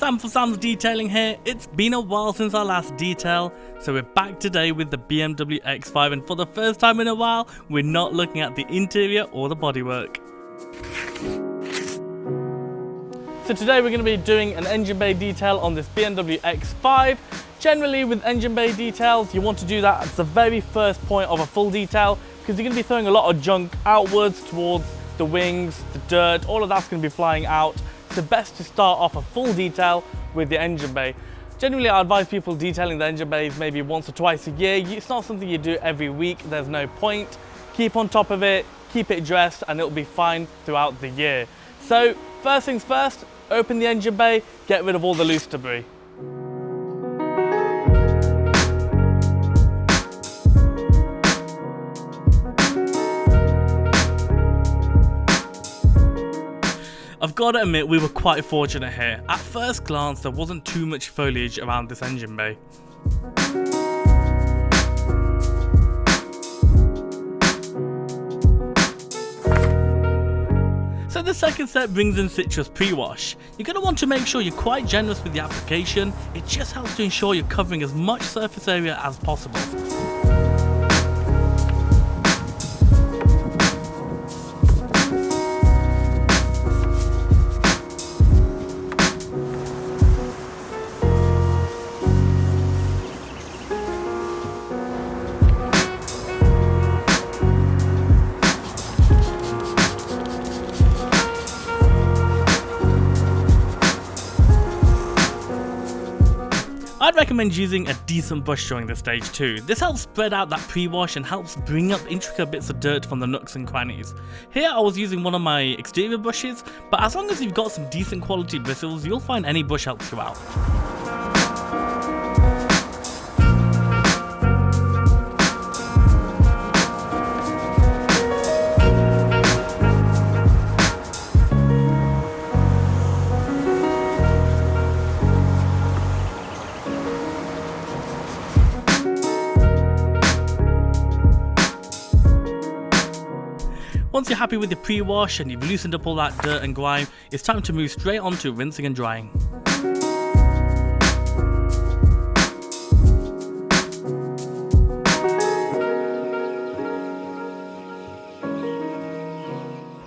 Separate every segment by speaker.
Speaker 1: Sam for Sam's Detailing here. It's been a while since our last detail, so we're back today with the BMW X5, and for the first time in a while, we're not looking at the interior or the bodywork. So today we're going to be doing an engine bay detail on this BMW X5. Generally with engine bay details, you want to do that at the very first point of a full detail, because you're going to be throwing a lot of junk outwards towards the wings, the dirt, all of that's going to be flying out. It's best to start off a full detail with the engine bay. Generally, I advise people detailing the engine bays maybe once or twice a year. It's not something you do every week, there's no point. Keep on top of it, keep it dressed, and it'll be fine throughout the year. So, first things first, open the engine bay, get rid of all the loose debris. I've got to admit, we were quite fortunate here. At first glance, there wasn't too much foliage around this engine bay. So the second step brings in citrus pre-wash. You're going to want to make sure you're quite generous with the application. It just helps to ensure you're covering as much surface area as possible. I'd recommend using a decent brush during this stage too. This helps spread out that pre-wash and helps bring up intricate bits of dirt from the nooks and crannies. Here I was using one of my exterior brushes, but as long as you've got some decent quality bristles, you'll find any brush helps you out. Once you're happy with the pre-wash and you've loosened up all that dirt and grime, it's time to move straight on to rinsing and drying.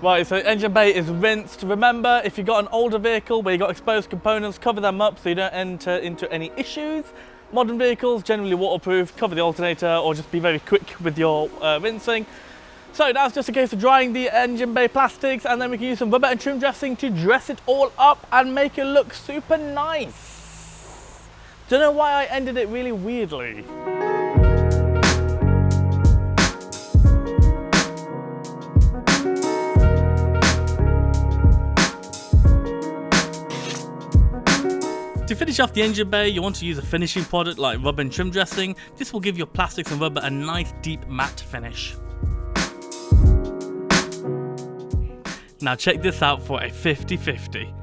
Speaker 1: Right, so engine bay is rinsed. Remember, if you've got an older vehicle where you've got exposed components, cover them up so you don't enter into any issues. Modern vehicles, generally waterproof, cover the alternator or just be very quick with your rinsing. So now it's just a case of drying the engine bay plastics, and then we can use some rubber and trim dressing to dress it all up and make it look super nice. Don't know why I ended it really weirdly. To finish off the engine bay, you want to use a finishing product like rubber and trim dressing. This will give your plastics and rubber a nice deep matte finish. Now check this out for a 50-50.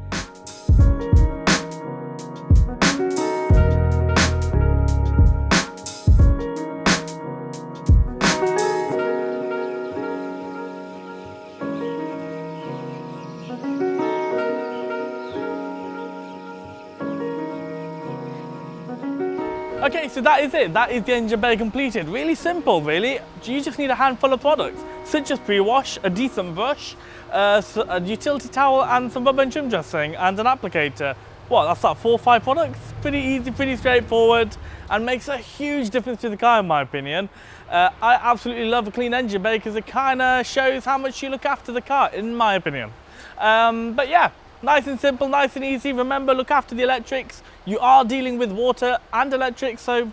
Speaker 1: Okay, so that is it. That is the engine bay completed. Really simple, really. You just need a handful of products. Citrus pre-wash, a decent brush, a utility towel and some rubber and trim dressing and an applicator. What, that's like 4 or 5 products? Pretty easy, pretty straightforward, and makes a huge difference to the car in my opinion. I absolutely love a clean engine bay because it kind of shows how much you look after the car, in my opinion. But yeah, nice and simple, nice and easy. Remember, look after the electrics. You are dealing with water and electric, so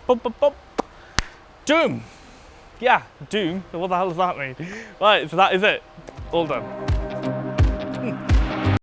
Speaker 1: doom. Yeah, doom. What the hell does that mean? Right, so that is it. All done.